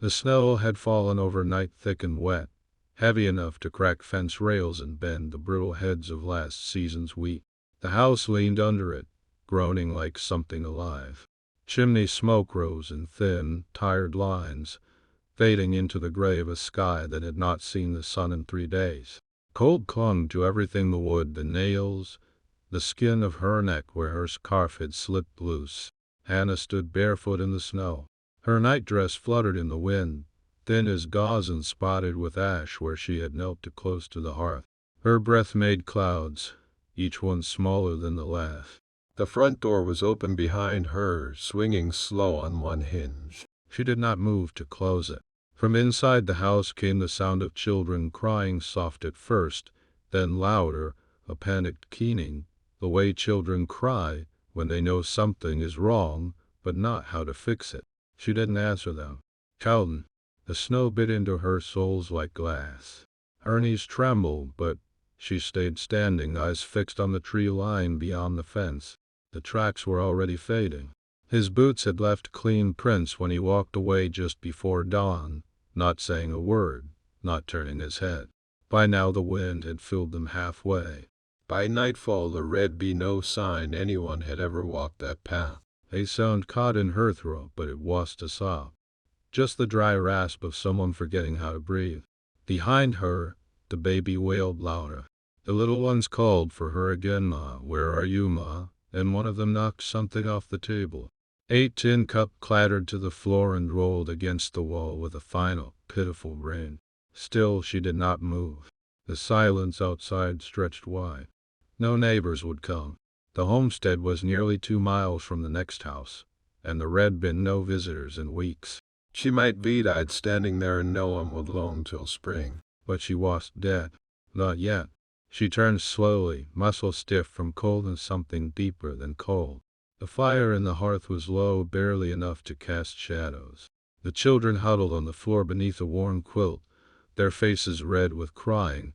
The snow had fallen overnight, thick and wet, heavy enough to crack fence rails and bend the brittle heads of last season's wheat. The house leaned under it, groaning like something alive. Chimney smoke rose in thin, tired lines, fading into the gray of a sky that had not seen the sun in 3 days. Cold clung to everything: the wood, the nails, the skin of her neck where her scarf had slipped loose. Hannah stood barefoot in the snow. Her nightdress fluttered in the wind, thin as gauze and spotted with ash where she had knelt too close to the hearth. Her breath made clouds, each one smaller than the last. The front door was open behind her, swinging slow on one hinge. She did not move to close it. From inside the house came the sound of children crying, soft at first, then louder, a panicked keening, the way children cry when they know something is wrong, but not how to fix it. She didn't answer them. Calden. The snow bit into her soles like glass. Her knees trembled, but she stayed standing, eyes fixed on the tree line beyond the fence. The tracks were already fading. His boots had left clean prints when he walked away just before dawn, not saying a word, not turning his head. By now the wind had filled them halfway. By nightfall there'd be no sign anyone had ever walked that path. A sound caught in her throat, but it wasn't a sob. Just the dry rasp of someone forgetting how to breathe. Behind her, the baby wailed louder. The little ones called for her again. "Ma, where are you, Ma?" And one of them knocked something off the table. A tin cup clattered to the floor and rolled against the wall with a final, pitiful ring. Still she did not move. The silence outside stretched wide. No neighbors would come. The homestead was nearly 2 miles from the next house, and there had been no visitors in weeks. She might be died standing there and no one would loan till spring. But she wasn't dead. Not yet. She turned slowly, muscle stiff from cold and something deeper than cold. The fire in the hearth was low, barely enough to cast shadows. The children huddled on the floor beneath a worn quilt, their faces red with crying,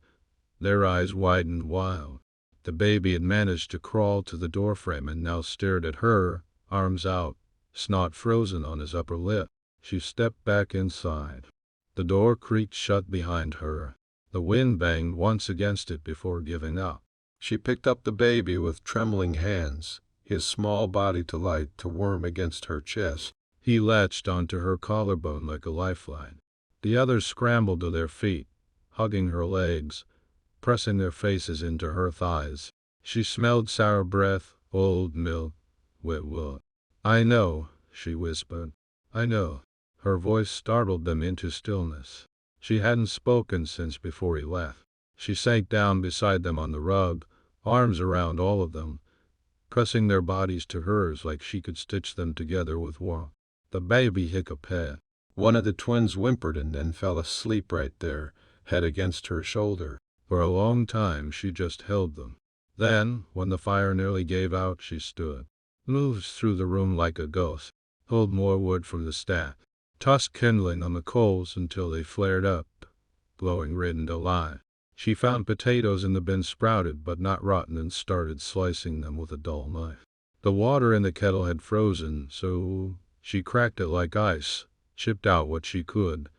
their eyes wide and wild. The baby had managed to crawl to the doorframe and now stared at her, arms out, snot frozen on his upper lip. She stepped back inside. The door creaked shut behind her. The wind banged once against it before giving up. She picked up the baby with trembling hands, his small body too light to worm against her chest. He latched onto her collarbone like a lifeline. The others scrambled to their feet, hugging her legs, pressing their faces into her thighs. She smelled sour breath, old milk, wet wood. "I know," she whispered. "I know." Her voice startled them into stillness. She hadn't spoken since before he left. She sank down beside them on the rug, arms around all of them, pressing their bodies to hers like she could stitch them together with warmth. The baby hiccuped. One of the twins whimpered and then fell asleep right there, head against her shoulder. For a long time she just held them. Then, when the fire nearly gave out, she stood, moved through the room like a ghost, pulled more wood from the stack, tossed kindling on the coals until they flared up, glowing red and alive. She found potatoes in the bin, sprouted but not rotten, and started slicing them with a dull knife. The water in the kettle had frozen, so she cracked it like ice, chipped out what she could,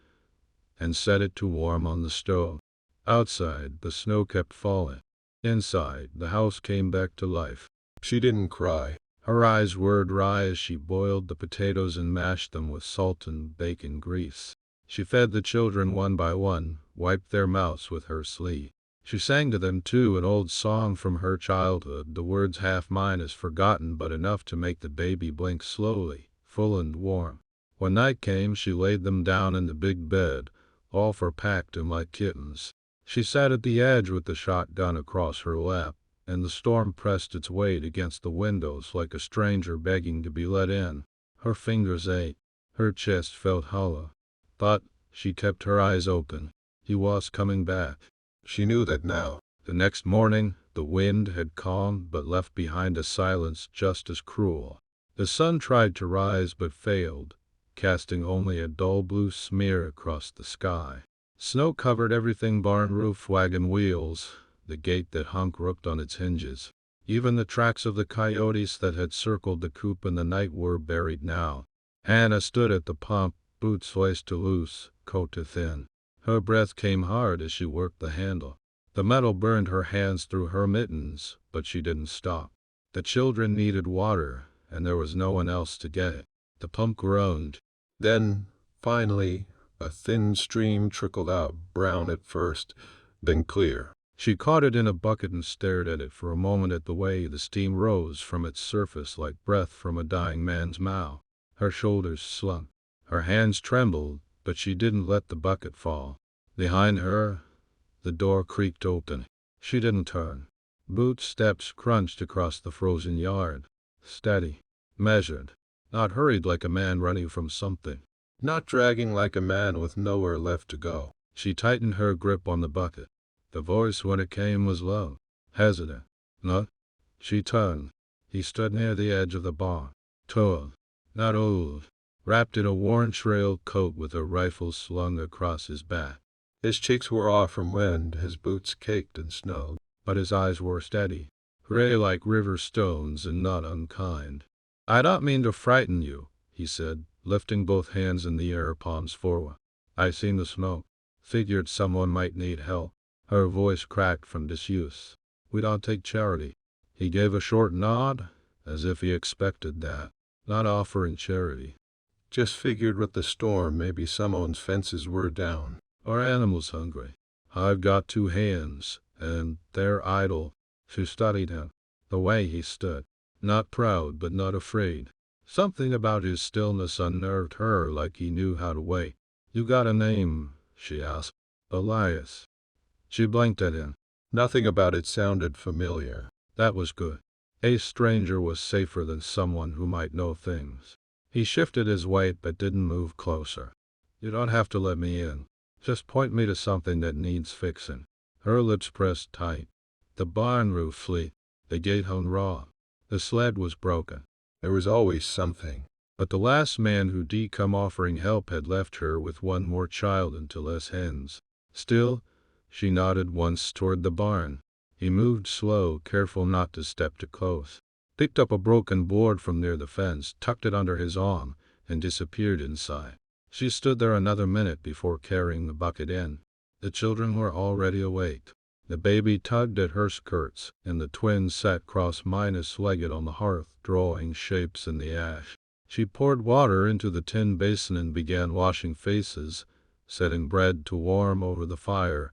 and set it to warm on the stove. Outside, the snow kept falling. Inside, the house came back to life. She didn't cry. Her eyes were dry as she boiled the potatoes and mashed them with salt and bacon grease. She fed the children one by one, wiped their mouths with her sleeve. She sang to them too, an old song from her childhood, the words half minus forgotten but enough to make the baby blink slowly, full and warm. When night came, she laid them down in the big bed, all for packed them like kittens. She sat at the edge with the shotgun across her lap, and the storm pressed its weight against the windows like a stranger begging to be let in. Her fingers ached. Her chest felt hollow. But she kept her eyes open. He was coming back. She knew that now. The next morning, the wind had calmed but left behind a silence just as cruel. The sun tried to rise but failed, casting only a dull blue smear across the sky. Snow covered everything: barn roof, wagon wheels, the gate that hung crooked on its hinges. Even the tracks of the coyotes that had circled the coop in the night were buried now. Hannah stood at the pump, boots waist too loose, coat too thin. Her breath came hard as she worked the handle. The metal burned her hands through her mittens, but she didn't stop. The children needed water, and there was no one else to get it. The pump groaned. Then, finally, a thin stream trickled out, brown at first, then clear. She caught it in a bucket and stared at it for a moment at the way the steam rose from its surface like breath from a dying man's mouth. Her shoulders slunk. Her hands trembled, but she didn't let the bucket fall. Behind her, the door creaked open. She didn't turn. Boots' steps crunched across the frozen yard. Steady. Measured. Not hurried like a man running from something. Not dragging like a man with nowhere left to go. She tightened her grip on the bucket. The voice when it came was low, hesitant. No. She turned. He stood near the edge of the barn. Tall, not old, wrapped in a worn trail coat with a rifle slung across his back. His cheeks were off from wind, his boots caked and snowed. But his eyes were steady, gray like river stones and not unkind. "I don't mean to frighten you," he said, lifting both hands in the air, palms forward. "I seen the smoke. Figured someone might need help." Her voice cracked from disuse. "We don't take charity." He gave a short nod, as if he expected that. "Not offering charity." Just figured with the storm maybe someone's fences were down. "Or animals hungry. I've got 2 hands, and they're idle." She studied him, the way he stood. Not proud, but not afraid. Something about his stillness unnerved her, like he knew how to wait. "You got a name?" she asked. "Elias." She blinked at him. Nothing about it sounded familiar. That was good. A stranger was safer than someone who might know things. He shifted his weight but didn't move closer. "You don't have to let me in. Just point me to something that needs fixing." Her lips pressed tight. The barn roof leaked. The gate hung raw. The sled was broken. There was always something. But the last man who'd come offering help had left her with 1 more child and 2 less hens. Still, she nodded once toward the barn. He moved slow, careful not to step too close. Picked up a broken board from near the fence, tucked it under his arm, and disappeared inside. She stood there another minute before carrying the bucket in. The children were already awake. The baby tugged at her skirts, and the twins sat cross-legged on the hearth, drawing shapes in the ash. She poured water into the tin basin and began washing faces, setting bread to warm over the fire,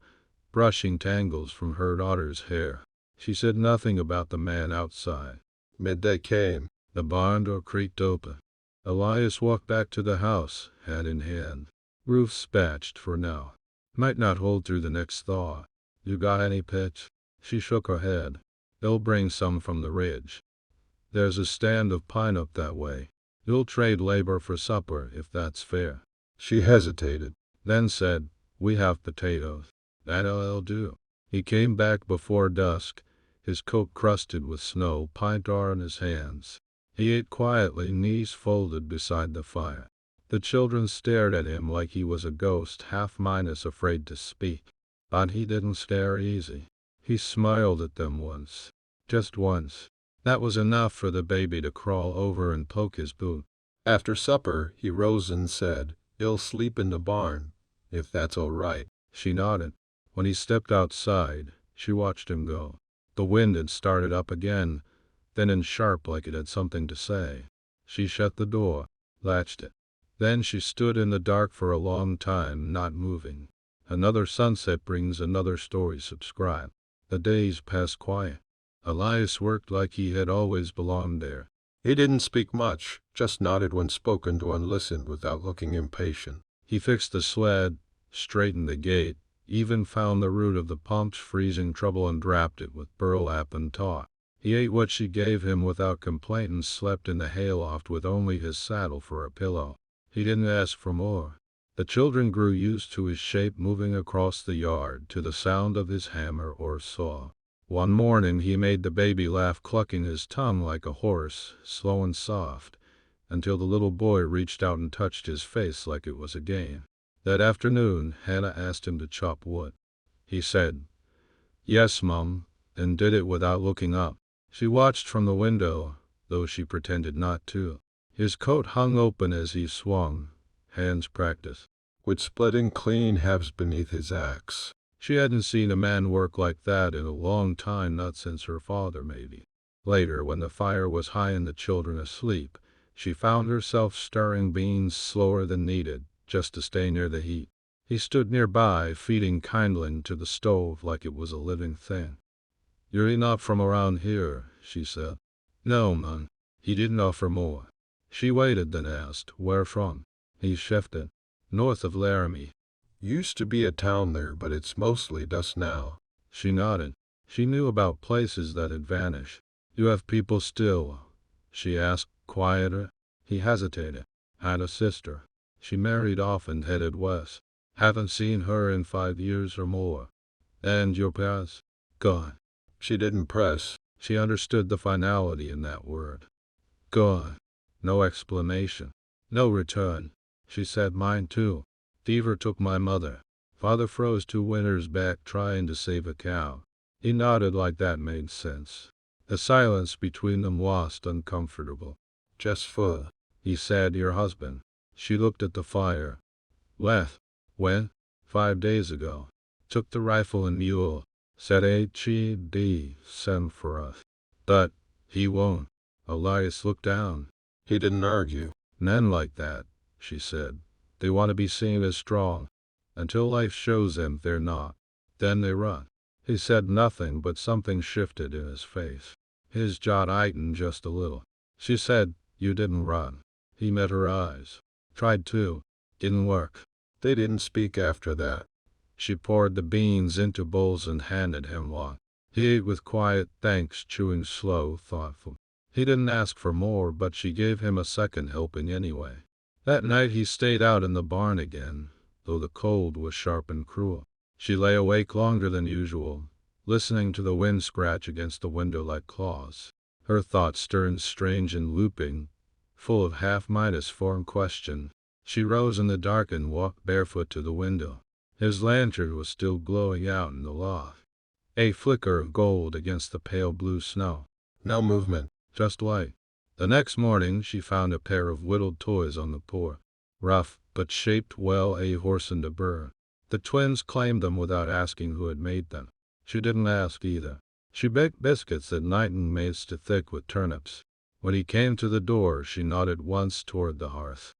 brushing tangles from her daughter's hair. She said nothing about the man outside. Midday came. The barn door creaked open. Elias walked back to the house, hand in hand. "Roof's patched for now. Might not hold through the next thaw. You got any pitch?" She shook her head. "They'll bring some from the ridge. There's a stand of pine up that way. You'll trade labor for supper, if that's fair." She hesitated. Then said, "We have potatoes." "That'll do." He came back before dusk, his coat crusted with snow, pine tar in his hands. He ate quietly, knees folded beside the fire. The children stared at him like he was a ghost, half-minus afraid to speak. But he didn't stare easy. He smiled at them once. Just once. That was enough for the baby to crawl over and poke his boot. After supper, he rose and said, "You'll sleep in the barn, if that's all right." She nodded. When he stepped outside, she watched him go. The wind had started up again, thin and sharp like it had something to say. She shut the door, latched it. Then she stood in the dark for a long time, not moving. Another sunset brings another story. Subscribe. The days passed quiet. Elias worked like he had always belonged there. He didn't speak much, just nodded when spoken to and listened without looking impatient. He fixed the sled, straightened the gate, even found the root of the pump's freezing trouble and wrapped it with burlap and taut. He ate what she gave him without complaint and slept in the hayloft with only his saddle for a pillow. He didn't ask for more. The children grew used to his shape moving across the yard, to the sound of his hammer or saw. One morning he made the baby laugh, clucking his tongue like a horse, slow and soft, until the little boy reached out and touched his face like it was a game. That afternoon, Hannah asked him to chop wood. He said, "Yes, Mum," and did it without looking up. She watched from the window, though she pretended not to. His coat hung open as he swung, hands practice, with splitting clean halves beneath his axe. She hadn't seen a man work like that in a long time, not since her father maybe. Later, when the fire was high and the children asleep, she found herself stirring beans slower than needed, just to stay near the heat. He stood nearby, feeding kindling to the stove like it was a living thing. "You're not from around here," she said. "No, man." He didn't offer more. She waited, then asked, "Where from?" He shifted. "North of Laramie." Used to be a town there, but it's mostly dust now. She nodded. She knew about places that had vanished. "You have people still?" she asked, quieter. He hesitated. "Had a sister. She married off and headed west. Haven't seen her in 5 years or more." "And your parents?" "Gone." She didn't press. She understood the finality in that word. "Gone." No explanation. No return. She said, "Mine too. Fever took my mother. Father froze 2 winters back trying to save a cow." He nodded like that made sense. The silence between them was uncomfortable. "Just for," he said, "your husband." She looked at the fire. "Left. When?" 5 days ago. Took the rifle and mule. Said H.E.D. send for us. But he won't." Elias looked down. "He didn't argue." "Men like that," she said. "They want to be seen as strong. Until life shows them they're not. Then they run." He said nothing, but something shifted in his face. His jaw tightened just a little. She said, "You didn't run." He met her eyes. "Tried to. Didn't work." They didn't speak after that. She poured the beans into bowls and handed him one. He ate with quiet thanks, chewing slow, thoughtful. He didn't ask for more, but she gave him a second helping anyway. That night he stayed out in the barn again, though the cold was sharp and cruel. She lay awake longer than usual, listening to the wind scratch against the window like claws. Her thoughts turned strange and looping, full of half-formed question. She rose in the dark and walked barefoot to the window. His lantern was still glowing out in the loft, a flicker of gold against the pale blue snow. No movement. Just light. The next morning she found a pair of whittled toys on the porch. Rough, but shaped well, a horse and a bird. The twins claimed them without asking who had made them. She didn't ask either. She baked biscuits at night and made stew thick with turnips. When he came to the door, she nodded once toward the hearth.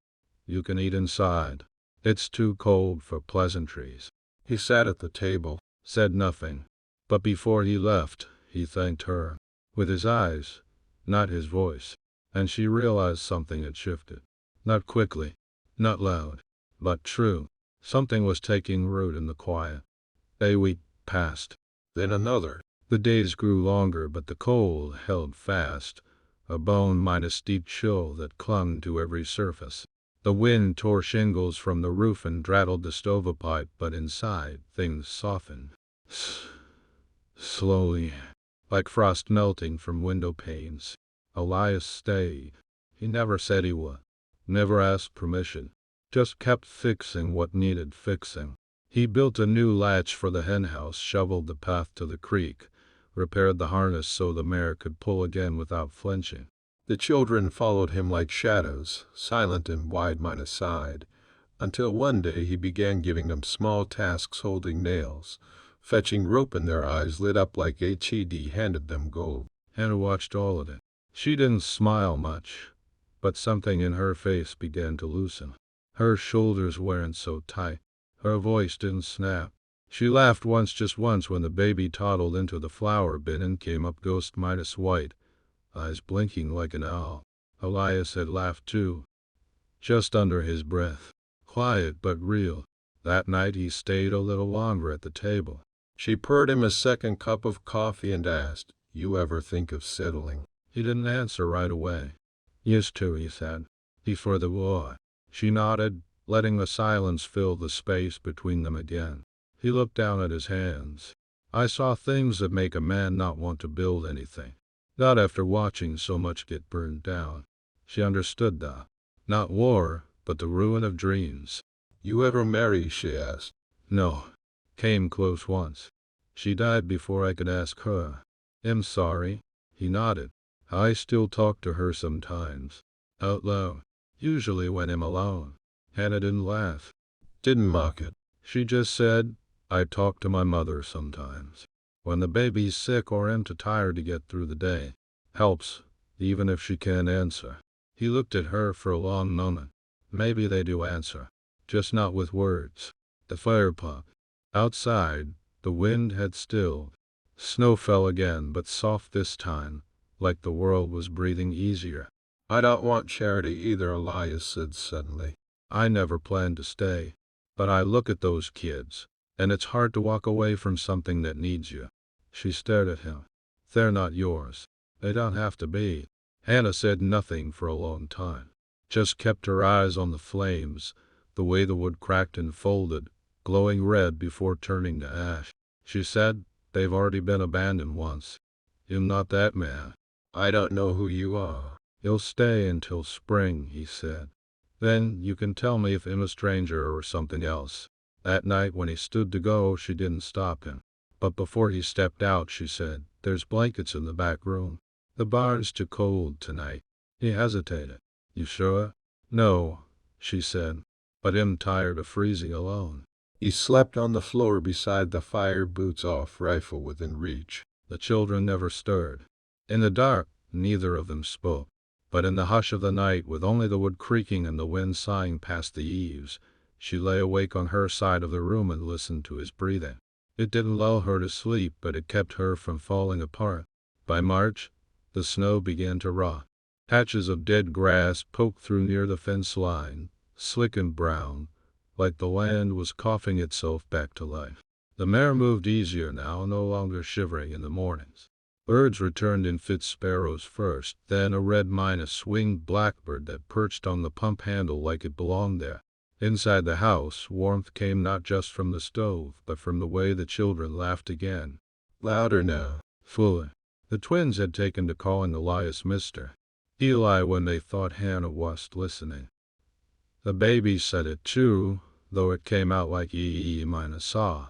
"You can eat inside. It's too cold for pleasantries." He sat at the table, said nothing. But before he left, he thanked her. With his eyes, not his voice. And she realized something had shifted. Not quickly, not loud, but true. Something was taking root in the quiet. A week passed. Then another. The days grew longer, but the cold held fast, a bone-deep chill that clung to every surface. The wind tore shingles from the roof and rattled the stovepipe, but inside, things softened. Slowly, like frost melting from window panes. Elias stayed. He never said he would. Never asked permission. Just kept fixing what needed fixing. He built a new latch for the henhouse, shoveled the path to the creek, repaired the harness so the mare could pull again without flinching. The children followed him like shadows, silent and wide-minded side, until one day he began giving them small tasks holding nails, fetching rope, and their eyes lit up like HED handed them gold. Hannah watched all of it. She didn't smile much, but something in her face began to loosen. Her shoulders weren't so tight. Her voice didn't snap. She laughed once, just once, when the baby toddled into the flour bin and came up ghost-white, eyes blinking like an owl. Elias had laughed too, just under his breath. Quiet but real. That night he stayed a little longer at the table. She poured him a second cup of coffee and asked, "You ever think of settling?" He didn't answer right away. "Used to," he said. "Before the war." She nodded, letting the silence fill the space between them again. He looked down at his hands. "I saw things that make a man not want to build anything. Not after watching so much get burned down." She understood that. Not war, but the ruin of dreams. "You ever marry?" she asked. "No." Came close once. She died before I could ask her. "I'm sorry." He nodded. "I still talk to her sometimes. Out loud. Usually when I'm alone." Hannah didn't laugh. Didn't mock it. She just said, I talk to my mother sometimes. When the baby's sick or I'm too tired to get through the day. Helps, even if she can't answer. He looked at her for a long moment. Maybe they do answer. Just not with words. The fire popped. Outside, the wind had stilled. Snow fell again, but soft this time, like the world was breathing easier. I don't want charity either, Elias said suddenly. I never planned to stay. But I look at those kids, and it's hard to walk away from something that needs you. She stared at him. They're not yours. They don't have to be. Hannah said nothing for a long time. Just kept her eyes on the flames, the way the wood cracked and folded, glowing red before turning to ash. She said, they've already been abandoned once. I'm not that man. I don't know who you are. You'll stay until spring, he said. Then you can tell me if I'm a stranger or something else. That night when he stood to go, she didn't stop him. But before he stepped out, she said, there's blankets in the back room. The bar's too cold tonight. He hesitated. You sure? No, she said, but I'm tired of freezing alone. He slept on the floor beside the fire, boots off, rifle within reach. The children never stirred. In the dark, neither of them spoke. But in the hush of the night, with only the wood creaking and the wind sighing past the eaves, she lay awake on her side of the room and listened to his breathing. It didn't lull her to sleep, but it kept her from falling apart. By March, the snow began to rot. Patches of dead grass poked through near the fence line, slick and brown, like the land was coughing itself back to life. The mare moved easier now, no longer shivering in the mornings. Birds returned in fits, sparrows first, then a red-winged blackbird that perched on the pump handle like it belonged there. Inside the house, warmth came not just from the stove, but from the way the children laughed again. Louder now. Fuller. The twins had taken to calling Elias Mr. Eli when they thought Hannah wasn't listening. The baby said it too, though it came out like E-E-saw,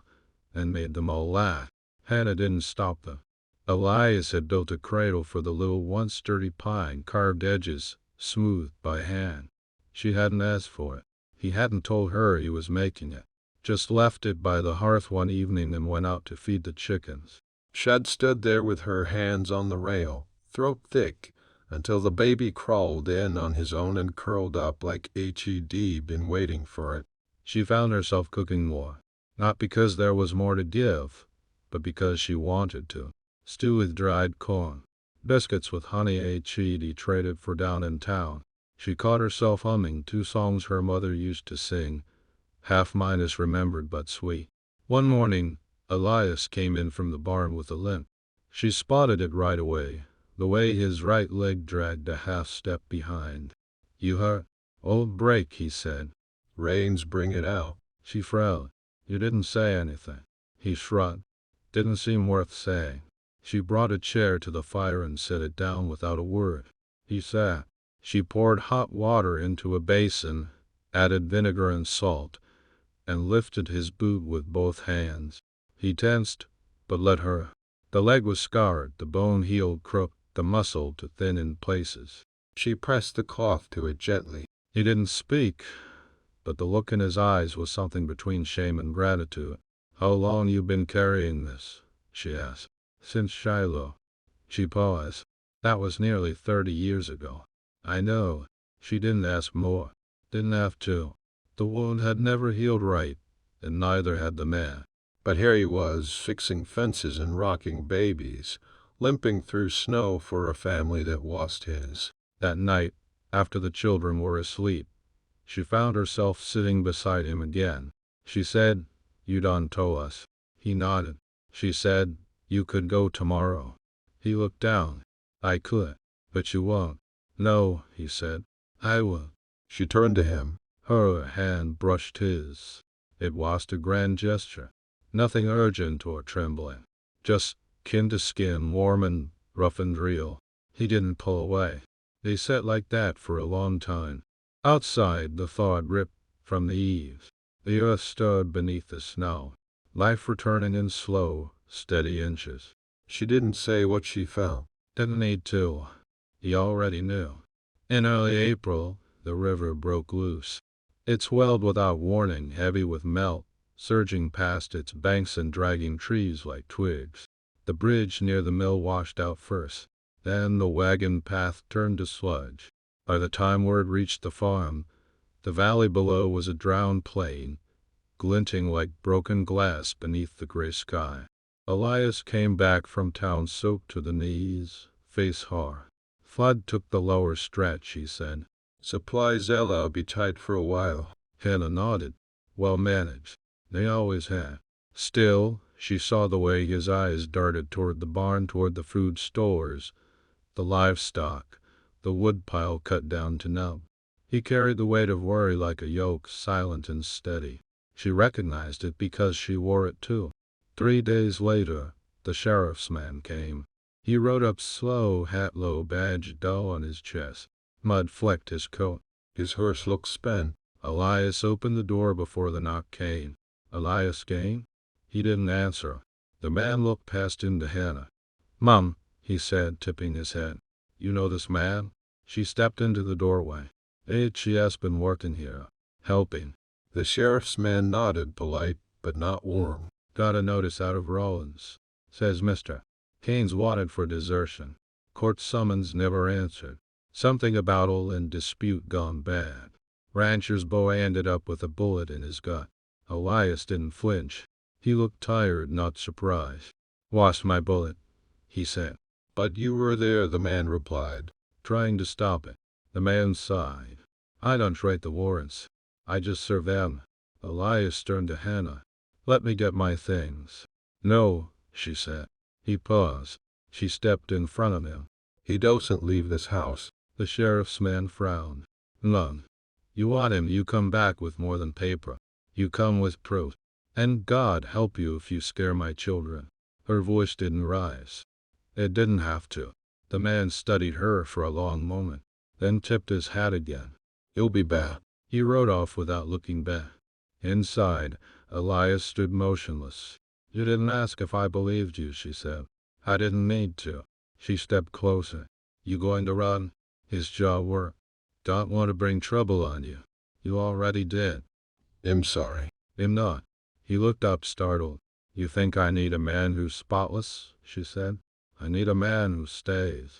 and made them all laugh. Hannah didn't stop them. Elias had built a cradle for the little one, sturdy pine, carved edges, smoothed by hand. She hadn't asked for it. He hadn't told her he was making it. Just left it by the hearth one evening and went out to feed the chickens. Shad stood there with her hands on the rail, throat thick, until the baby crawled in on his own and curled up like he'd been waiting for it. She found herself cooking more. Not because there was more to give, but because she wanted to. Stew with dried corn. Biscuits with honey he'd traded for down in town. She caught herself humming 2 songs her mother used to sing, half mine is remembered but sweet. One morning, Elias came in from the barn with a limp. She spotted it right away, the way his right leg dragged a half step behind. You hurt? Old break, he said. Rains bring it out. She frowned. You didn't say anything. He shrugged. Didn't seem worth saying. She brought a chair to the fire and set it down without a word. He sat. She poured hot water into a basin, added vinegar and salt, and lifted his boot with both hands. He tensed, but let her. The leg was scarred, the bone healed crooked, the muscle too thin in places. She pressed the cloth to it gently. He didn't speak, but the look in his eyes was something between shame and gratitude. How long you been carrying this? She asked. Since Shiloh. She paused. That was nearly 30 years ago. I know. She didn't ask more. Didn't have to. The wound had never healed right, and neither had the man. But here he was, fixing fences and rocking babies, limping through snow for a family that was his. That night, after the children were asleep, she found herself sitting beside him again. She said, You done told us. He nodded. She said, You could go tomorrow. He looked down. I could. But you won't. No, he said. I will. She turned to him. Her hand brushed his. It was a grand gesture. Nothing urgent or trembling. Just kin to skin, warm and rough and real. He didn't pull away. They sat like that for a long time. Outside, the thaw had ripped from the eaves. The earth stirred beneath the snow. Life returning in slow, steady inches. She didn't say what she felt. Didn't need to. He already knew. In early April, the river broke loose. It swelled without warning, heavy with melt, surging past its banks and dragging trees like twigs. The bridge near the mill washed out first. Then the wagon path turned to sludge. By the time word reached the farm, the valley below was a drowned plain, glinting like broken glass beneath the gray sky. Elias came back from town soaked to the knees, face hard. Flood took the lower stretch, he said. Supplies'll be tight for a while. Hannah nodded. Well managed. They always had. Still, she saw the way his eyes darted toward the barn, toward the food stores, the livestock, the woodpile cut down to nub. He carried the weight of worry like a yoke, silent and steady. She recognized it because she wore it too. 3 days later, the sheriff's man came. He rode up slow, hat low, badge dull on his chest. Mud flecked his coat. His horse looked spent. Elias opened the door before the knock came. Elias came? He didn't answer. The man looked past him to Hannah. Mum, he said, tipping his head. You know this man? She stepped into the doorway. She has been working here, helping. The sheriff's man nodded, polite, but not warm. Got a notice out of Rollins. Says Mr. Kane's wanted for desertion. Court summons never answered. Something about all in dispute gone bad. Rancher's boy ended up with a bullet in his gut. Elias didn't flinch. He looked tired, not surprised. Lost my bullet, he said. But you were there, the man replied. Trying to stop it. The man sighed. I don't write the warrants. I just serve them. Elias turned to Hannah. Let me get my things. No, she said. He paused. She stepped in front of him. He doesn't leave this house. The sheriff's man frowned. None. You want him, you come back with more than paper. You come with proof. And God help you if you scare my children. Her voice didn't rise. It didn't have to. The man studied her for a long moment, then tipped his hat again. You'll be back. He rode off without looking back. Inside, Elias stood motionless. You didn't ask if I believed you, she said. I didn't need to. She stepped closer. You going to run? His jaw worked. Don't want to bring trouble on you. You already did. I'm sorry. I'm not. He looked up, startled. You think I need a man who's spotless? She said. I need a man who stays.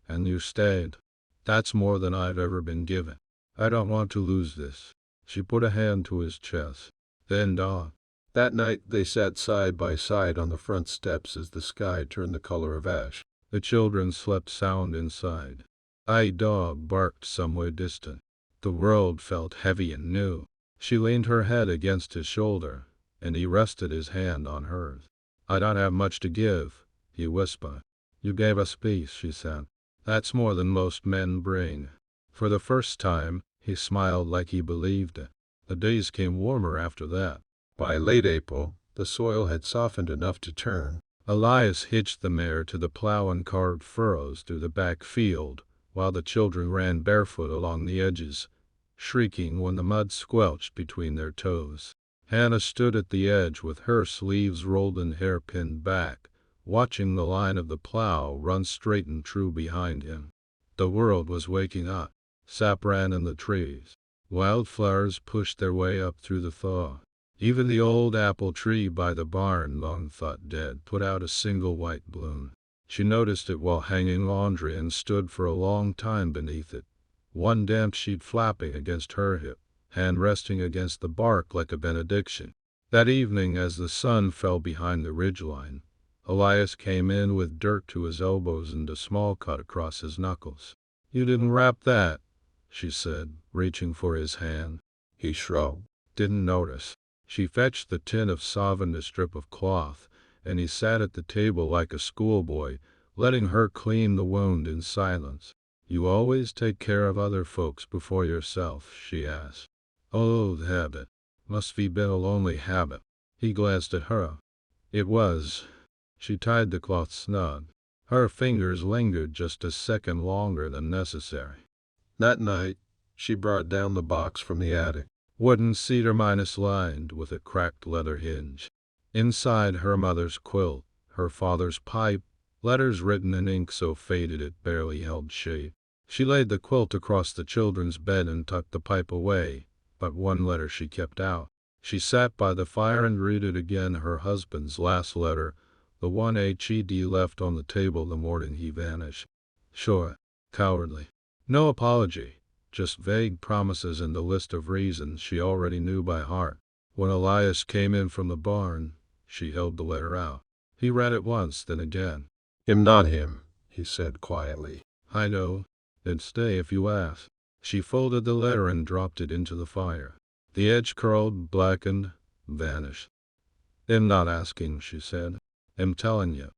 And you stayed. That's more than I've ever been given. I don't want to lose this. She put a hand to his chest. Then dawn. That night they sat side by side on the front steps as the sky turned the color of ash. The children slept sound inside. A dog barked somewhere distant. The world felt heavy and new. She leaned her head against his shoulder, and he rested his hand on hers. I don't have much to give, he whispered. You gave us peace, she said. That's more than most men bring. For the first time, he smiled like he believed it. The days came warmer after that. By late April, the soil had softened enough to turn. Elias hitched the mare to the plow and carved furrows through the back field, while the children ran barefoot along the edges, shrieking when the mud squelched between their toes. Hannah stood at the edge with her sleeves rolled and hair pinned back, watching the line of the plow run straight and true behind him. The world was waking up. Sap ran in the trees. Wildflowers pushed their way up through the thaw. Even the old apple tree by the barn, long thought dead, put out a single white bloom. She noticed it while hanging laundry and stood for a long time beneath it, one damp sheet flapping against her hip, hand resting against the bark like a benediction. That evening, as the sun fell behind the ridgeline, Elias came in with dirt to his elbows and a small cut across his knuckles. You didn't wrap that, she said, reaching for his hand. He shrugged. Didn't notice. She fetched the tin of salve and a strip of cloth, and he sat at the table like a schoolboy, letting her clean the wound in silence. You always take care of other folks before yourself, she asked. Oh, the habit. Must be been a lonely habit. He glanced at her. It was. She tied the cloth snug. Her fingers lingered just a second longer than necessary. That night, she brought down the box from the attic. Wooden cedar lined with a cracked leather hinge. Inside, her mother's quilt, her father's pipe, letters written in ink so faded it barely held shape. She laid the quilt across the children's bed and tucked the pipe away, but one letter she kept out. She sat by the fire and read it again, her husband's last letter, the one he'd left on the table the morning he vanished. Short, cowardly. No apology, just vague promises and a list of reasons she already knew by heart. When Elias came in from the barn, she held the letter out. He read it once, then again. "Him, not him," he said quietly. "I know. Then stay if you ask." She folded the letter and dropped it into the fire. The edge curled, blackened, vanished. "I'm not asking," she said. "I'm telling you.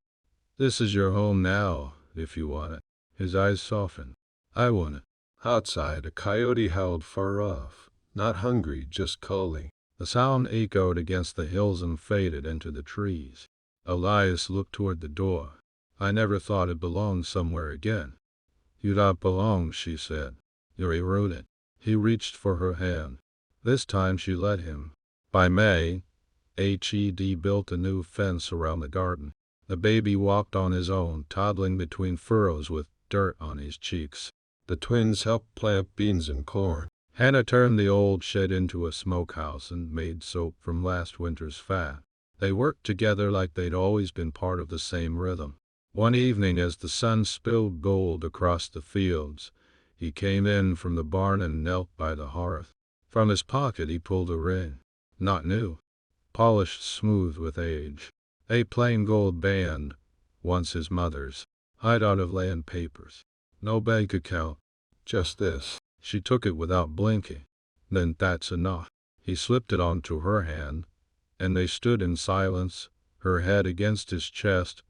This is your home now, if you want it." His eyes softened. "I want it." Outside, a coyote howled far off. Not hungry, just calling. The sound echoed against the hills and faded into the trees. Elias looked toward the door. "I never thought it belonged somewhere again." "You don't belong," she said. "You're eroded." He reached for her hand. This time she let him. By May, Hed built a new fence around the garden. The baby walked on his own, toddling between furrows with dirt on his cheeks. The twins helped plant beans and corn. Hannah turned the old shed into a smokehouse and made soap from last winter's fat. They worked together like they'd always been part of the same rhythm. One evening, as the sun spilled gold across the fields, he came in from the barn and knelt by the hearth. From his pocket he pulled a ring. Not new. Polished smooth with age. A plain gold band, once his mother's. Hide out of land papers. No bank account. Just this. She took it without blinking. "Then that's enough." He slipped it onto her hand, and they stood in silence, her head against his chest,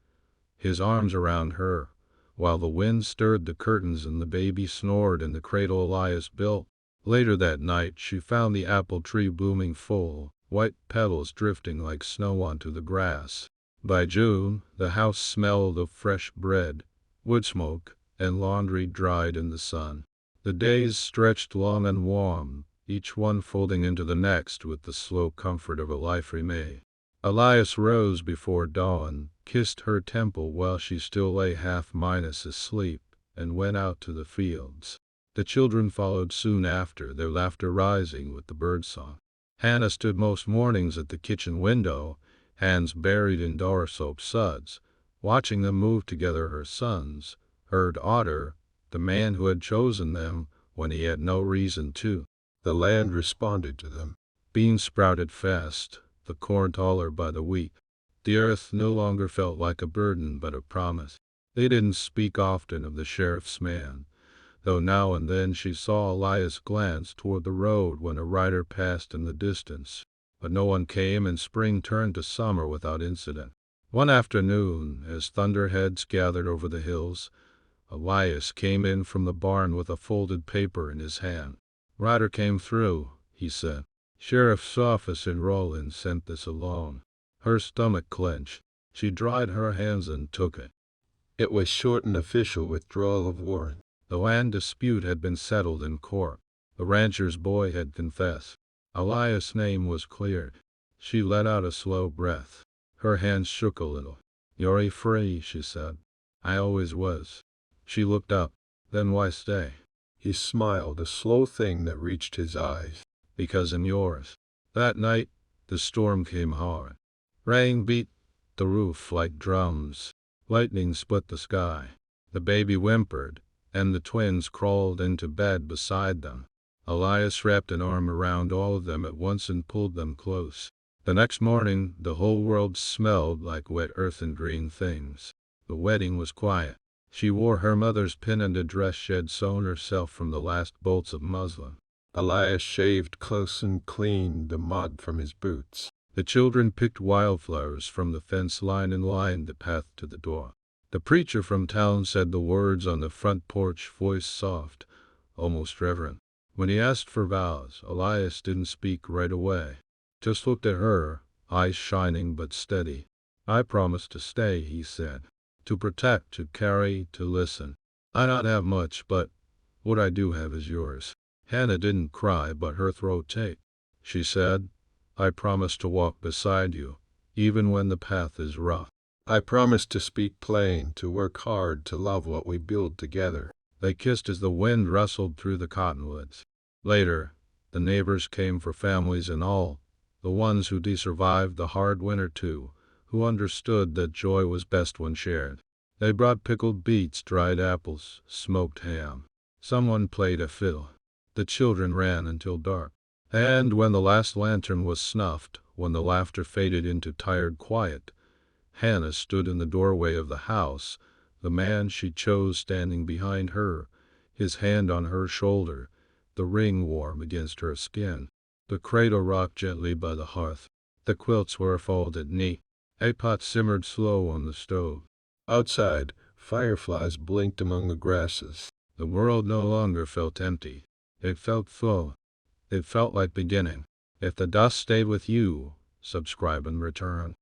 his arms around her, while the wind stirred the curtains and the baby snored in the cradle Elias built. Later that night she found the apple tree blooming full, white petals drifting like snow onto the grass. By June, the house smelled of fresh bread, wood smoke, and laundry dried in the sun. The days stretched long and warm, each one folding into the next with the slow comfort of a life remade. Elias rose before dawn, kissed her temple while she still lay half-minus asleep, and went out to the fields. The children followed soon after, their laughter rising with the birdsong. Hannah stood most mornings at the kitchen window, hands buried in door soap suds, watching them move together, her sons, her daughter, the man who had chosen them when he had no reason to. The land responded to them. Beans sprouted fast, the corn taller by the week. The earth no longer felt like a burden but a promise. They didn't speak often of the sheriff's man, though now and then she saw Elias glance toward the road when a rider passed in the distance. But no one came, and spring turned to summer without incident. One afternoon, as thunderheads gathered over the hills, Elias came in from the barn with a folded paper in his hand. "Rider came through," he said. "Sheriff's office in Roland sent this along." Her stomach clenched. She dried her hands and took it. It was short and official withdrawal of warrant. The land dispute had been settled in court. The rancher's boy had confessed. Elias' name was cleared. She let out a slow breath. Her hands shook a little. "You're free," she said. "I always was." She looked up. "Then why stay?" He smiled, a slow thing that reached his eyes. "Because I'm yours." That night, the storm came hard. Rain beat the roof like drums. Lightning split the sky. The baby whimpered, and the twins crawled into bed beside them. Elias wrapped an arm around all of them at once and pulled them close. The next morning, the whole world smelled like wet earth and green things. The wedding was quiet. She wore her mother's pin and a dress she had sewn herself from the last bolts of muslin. Elias shaved close and cleaned the mud from his boots. The children picked wildflowers from the fence line and lined the path to the door. The preacher from town said the words on the front porch, voice soft, almost reverent. When he asked for vows, Elias didn't speak right away. Just looked at her, eyes shining but steady. "I promise to stay," he said. "To protect, to carry, to listen. I don't have much, but what I do have is yours." Hannah didn't cry, but her throat ached. She said, "I promise to walk beside you, even when the path is rough." "I promise to speak plain, to work hard, to love what we build together." They kissed as the wind rustled through the cottonwoods. Later, The neighbors came for families and all, the ones who survived the hard winter too, who understood that joy was best when shared. They brought pickled beets, dried apples, smoked ham. Someone played a fiddle. The children ran until dark. And when the last lantern was snuffed, when the laughter faded into tired quiet, Hannah stood in the doorway of the house, the man she chose standing behind her, his hand on her shoulder, the ring warm against her skin. The cradle rocked gently by the hearth. The quilts were folded neat. A pot simmered slow on the stove. Outside, fireflies blinked among the grasses. The world no longer felt empty. It felt full. It felt like beginning. If the dust stayed with you, subscribe and return.